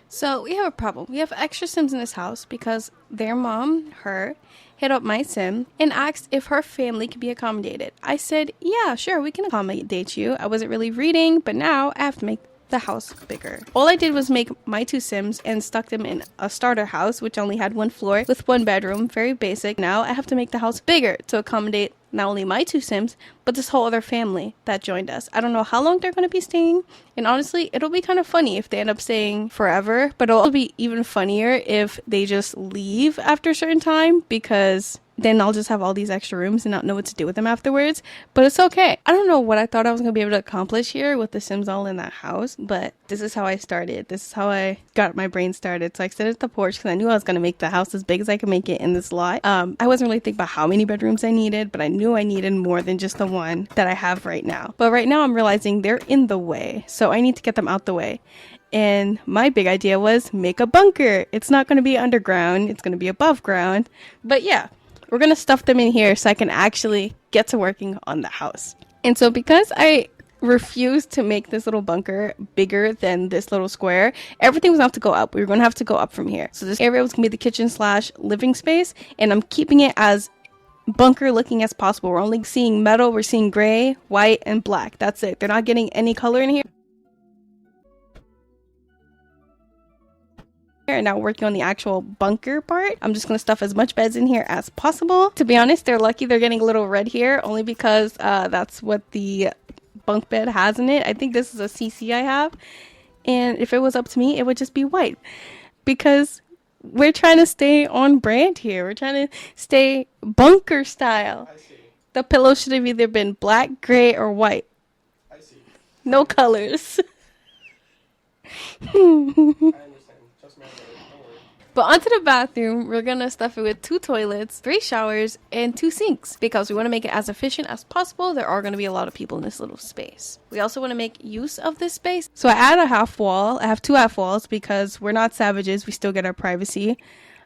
So we have a problem. We have extra Sims in this house because their mom, her, hit up my Sim and asked if her family could be accommodated. I said, yeah, sure, we can accommodate you. I wasn't really reading, but now I have to make the house bigger. All I did was make my two Sims and stuck them in a starter house, which only had one floor with one bedroom, very basic. Now I have to make the house bigger to accommodate not only my two Sims, but this whole other family that joined us. I don't know how long they're going to be staying, and honestly, it'll be kind of funny if they end up staying forever, but it'll be even funnier if they just leave after a certain time, because then I'll just have all these extra rooms and not know what to do with them afterwards. But it's okay. I don't know what I thought I was going to be able to accomplish here with the Sims all in that house, but this is how I started. This is how I got my brain started. So I sit at the porch because I knew I was going to make the house as big as I could make it in this lot. I wasn't really thinking about how many bedrooms I needed, but I knew I needed more than just the one that I have right now. But right now I'm realizing they're in the way, so I need to get them out the way. And my big idea was make a bunker. It's not going to be underground. It's going to be above ground. But yeah, we're going to stuff them in here so I can actually get to working on the house. And so because I refused to make this little bunker bigger than this little square, everything was going to have to go up. We were going to have to go up from here. So this area was going to be the kitchen slash living space, and I'm keeping it as bunker looking as possible. We're only seeing metal, we're seeing gray, white, and black. That's it. They're not getting any color in here. And now working on the actual bunker part, I'm just going to stuff as much beds in here as possible. To be honest, they're lucky they're getting a little red here, only because that's what the bunk bed has in it. I think this is a CC I have, and if it was up to me, it would just be white, because we're trying to stay on brand here. We're trying to stay bunker style. I see. The pillow should have either been black, gray, or white. I see. No colors. I understand. Trust me, I get it. Don't worry. But onto the bathroom, we're gonna stuff it with 2 toilets, 3 showers, and 2 sinks, because we want to make it as efficient as possible. There are going to be a lot of people in this little space. We also want to make use of this space. So I add a half wall. I have 2 half walls because we're not savages. We still get our privacy.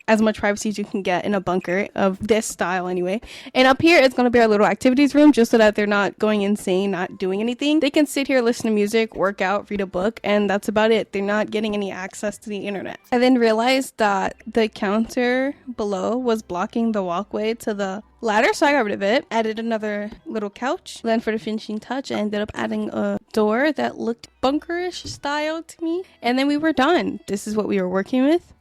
As much privacy as you can get in a bunker of this style anyway. And up here it's going to be our little activities room, just so that they're not going insane, not doing anything. They can sit here, listen to music, work out, read a book, and that's about it. They're not getting any access to the internet. I then realized that the counter below was blocking the walkway to the ladder, so I got rid of it. Added another little couch. Then for the finishing touch, I ended up adding a door that looked bunkerish style to me. And then we were done. This is what we were working with.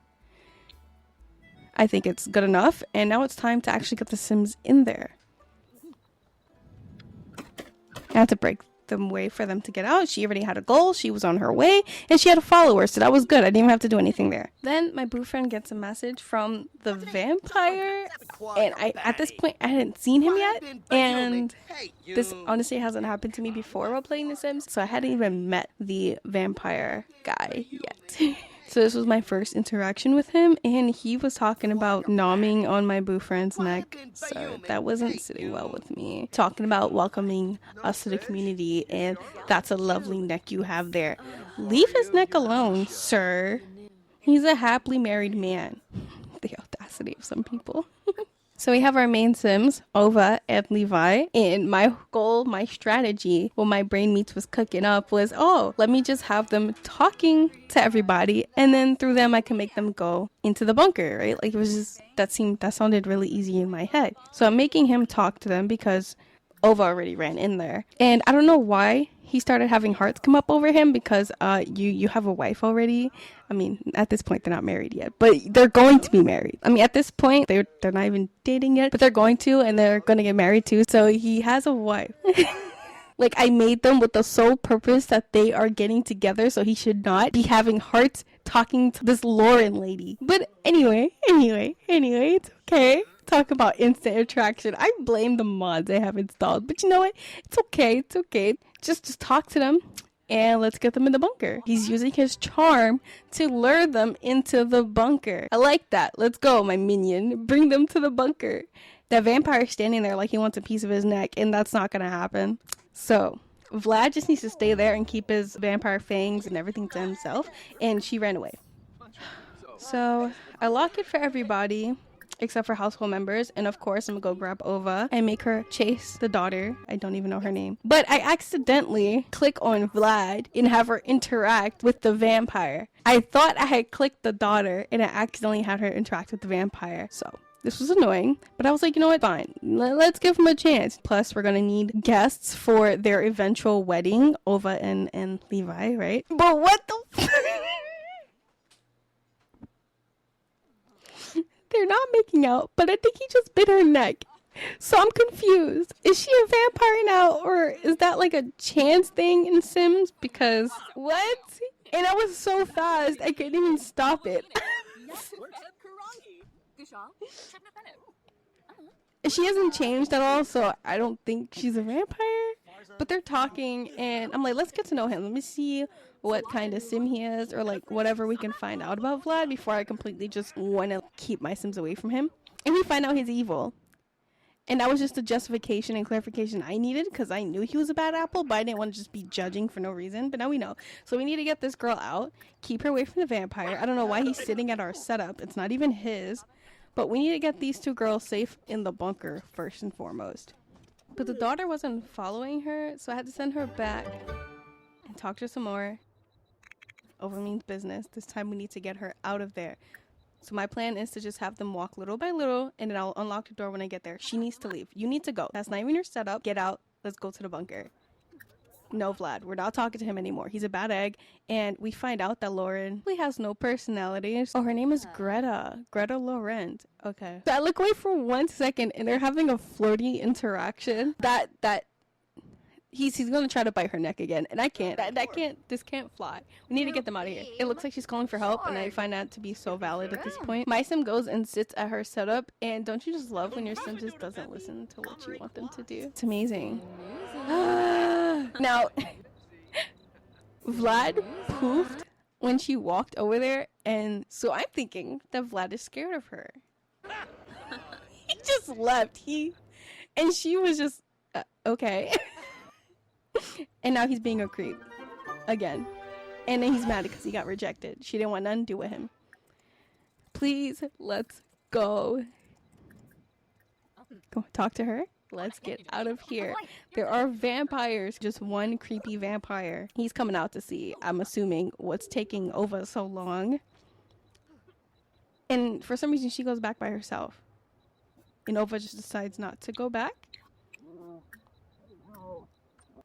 I think it's good enough, and now it's time to actually get the Sims in there. I had to break them away for them to get out. She already had a goal, she was on her way, and she had a follower, so that was good. I didn't even have to do anything there. Then my boyfriend gets a message from the vampire, and at this point I hadn't seen him yet, and this honestly hasn't happened to me before while playing The Sims, so I hadn't even met the vampire guy yet. So this was my first interaction with him, and he was talking about nomming on my boyfriend's neck, so that wasn't sitting well with me. Talking about welcoming us to the community, and that's a lovely neck you have there. Leave his neck alone, sir. He's a happily married man. The audacity of some people. So we have our main Sims, Ova and Levi, and my goal, my strategy, when my brain meats was cooking up was, oh, let me just have them talking to everybody, and then through them I can make them go into the bunker, right? Like, it was just, that sounded really easy in my head. So I'm making him talk to them because Ova already ran in there. And I don't know why he started having hearts come up over him, because you have a wife already. I mean, at this point, they're not married yet, but they're going to be married. I mean, at this point, they're not even dating yet, but they're going to, and they're going to get married too. So he has a wife. Like, I made them with the sole purpose that they are getting together, so he should not be having hearts talking to this Lauren lady. But anyway, it's okay. Talk about instant attraction. I blame the mods I have installed, but you know what? It's okay. Just talk to them, and let's get them in the bunker. He's using his charm to lure them into the bunker. I like that. Let's go, my minion. Bring them to the bunker. That vampire is standing there like he wants a piece of his neck, and that's not gonna happen. So Vlad just needs to stay there and keep his vampire fangs and everything to himself, and she ran away. So I lock it for everybody. except for household members. And of course, I'm gonna go grab Ova and make her chase the daughter. I don't even know her name. But I accidentally click on Vlad and have her interact with the vampire. I thought I had clicked the daughter and I accidentally had her interact with the vampire. So this was annoying, but I was like, you know what, fine. Let's give him a chance. Plus, we're gonna need guests for their eventual wedding, Ova and Levi, right? But what the They're not making out, but I think he just bit her neck. So I'm confused. Is she a vampire now, or is that like a chance thing in Sims? Because what? And I was so fast, I couldn't even stop it. She hasn't changed at all, so I don't think she's a vampire. But they're talking, and I'm like, let's get to know him. Let me see what kind of sim he is, or like whatever we can find out about Vlad before I completely just want to keep my sims away from him. And we find out he's evil. And that was just the justification and clarification I needed, because I knew he was a bad apple, but I didn't want to just be judging for no reason. But now we know. So we need to get this girl out, keep her away from the vampire. I don't know why he's sitting at our setup. It's not even his. But we need to get these two girls safe in the bunker first and foremost. But the daughter wasn't following her, so I had to send her back and talk to her some more. Over means business. This time we need to get her out of there. So my plan is to just have them walk little by little, and then I'll unlock the door when I get there. She needs to leave. You need to go. That's not even your setup. Get out. Let's go to the bunker. No, Vlad. We're not talking to him anymore. He's a bad egg. And we find out that Lauren really has no personality. Oh, her name is Greta. Greta Laurent. Okay. So I look away for 1 second, and they're having a flirty interaction. He's gonna try to bite her neck again, and I can't. This can't fly. We need to get them out of here. It looks like she's calling for help, and I find that to be so valid at this point. My sim goes and sits at her setup, and don't you just love when your sim just doesn't listen to what you want them to do? It's amazing. Now, Vlad poofed when she walked over there, and so I'm thinking that Vlad is scared of her. He just left. And she was just okay. And now he's being a creep again, and then he's mad because he got rejected. She didn't want nothing to do with him. Please, let's go talk to her. Let's get out of here. There are vampires, just one creepy vampire. He's coming out to see, I'm assuming, what's taking Ova so long. And for some reason she goes back by herself, and Ova just decides not to go back.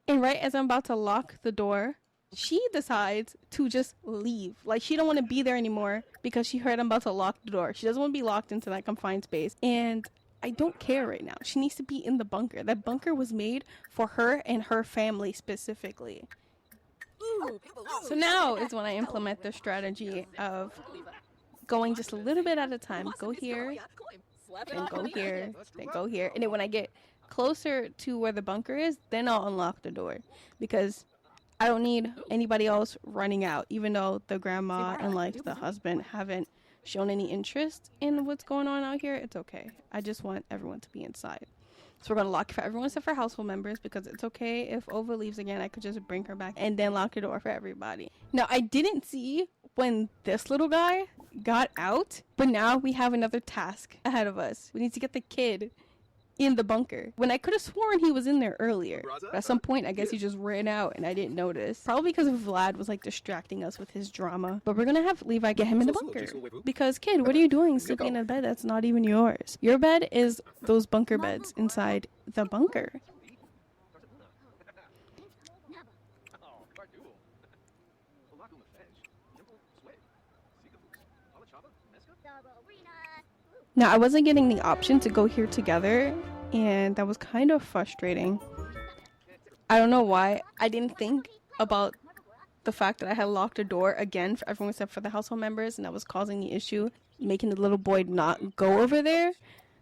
And right as I'm about to lock the door, she decides to just leave. Like, she don't want to be there anymore because she heard I'm about to lock the door. She doesn't want to be locked into that confined space. And I don't care right now. She needs to be in the bunker. That bunker was made for her and her family specifically. So now is when I implement the strategy of going just a little bit at a time. Go here, then go here, then go here. And then when I get closer to where the bunker is, then I'll unlock the door, because I don't need anybody else running out, even though the grandma and like the husband haven't shown any interest in what's going on out here. It's okay. I just want everyone to be inside. So we're gonna lock it for everyone except for household members, because it's okay if Ova leaves again. I could just bring her back and then lock the door for everybody. Now, I didn't see when this little guy got out, but now we have another task ahead of us. We need to get the kid in the bunker, when I could have sworn he was in there earlier. But at some point, I guess he just ran out and I didn't notice. Probably because Vlad was like distracting us with his drama. But we're gonna have Levi get him in the bunker. Because, kid, what are you doing sleeping in a bed that's not even yours? Your bed is those bunker beds inside the bunker. Now, I wasn't getting the option to go here together, and that was kind of frustrating. I don't know why. I didn't think about the fact that I had locked the door again for everyone except for the household members, and that was causing the issue, making the little boy not go over there.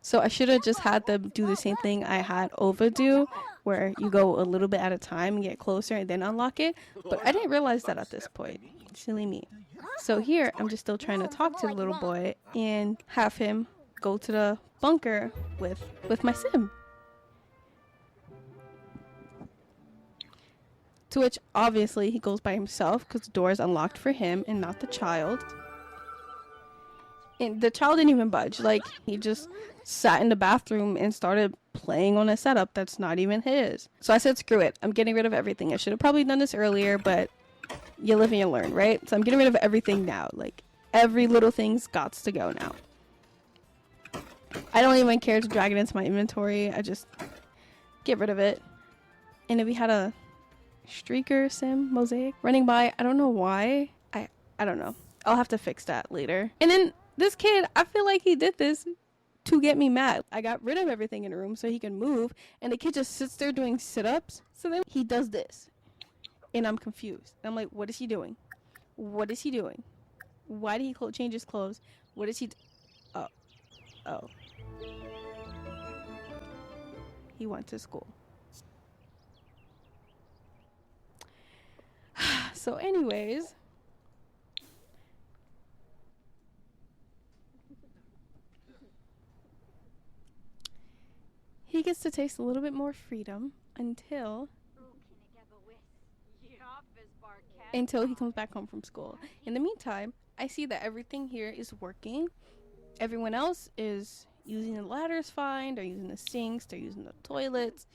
So I should have just had them do the same thing I had Ova do, where you go a little bit at a time and get closer and then unlock it. But I didn't realize that at this point. Silly me. So here, I'm just still trying to talk to the little boy and have him go to the bunker with my sim. To which, obviously, he goes by himself because the door is unlocked for him and not the child. And the child didn't even budge. Like, he just sat in the bathroom and started playing on a setup that's not even his. So I said, screw it. I'm getting rid of everything. I should have probably done this earlier, but you live and you learn, right? So I'm getting rid of everything now. Like, every little thing's gots to go now. I don't even care to drag it into my inventory. I just get rid of it. And if we had a streaker sim mosaic running by, I don't know why. I don't know. I'll have to fix that later. And then this kid, I feel like he did this to get me mad. I got rid of everything in the room so he can move, and the kid just sits there doing sit-ups. So then he does this, and I'm confused. I'm like, what is he doing? What is he doing? Why did he change his clothes? What is he oh. He went to school. So anyways, he gets to taste a little bit more freedom until he comes back home from school. In the meantime, I see that everything here is working. Everyone else is using the ladders fine. They're using the sinks. They're using the toilets.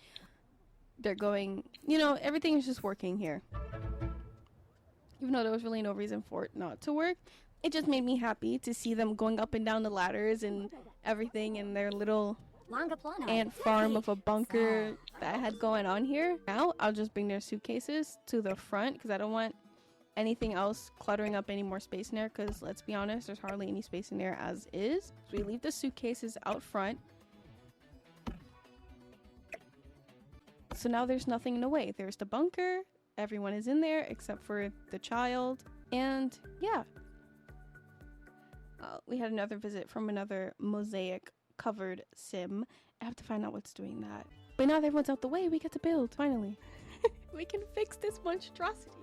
They're going, everything is just working here. Even though there was really no reason for it not to work, it just made me happy to see them going up and down the ladders and everything in their little ant farm of a bunker that I had going on here. Now I'll just bring their suitcases to the front because I don't want anything else cluttering up any more space in there, because let's be honest, there's hardly any space in there as is. So we leave the suitcases out front. So now there's nothing in the way. There's the bunker. Everyone is in there except for the child. And yeah. We had another visit from another mosaic covered sim. I have to find out what's doing that. But now that everyone's out the way, we get to build, finally. We can fix this monstrosity.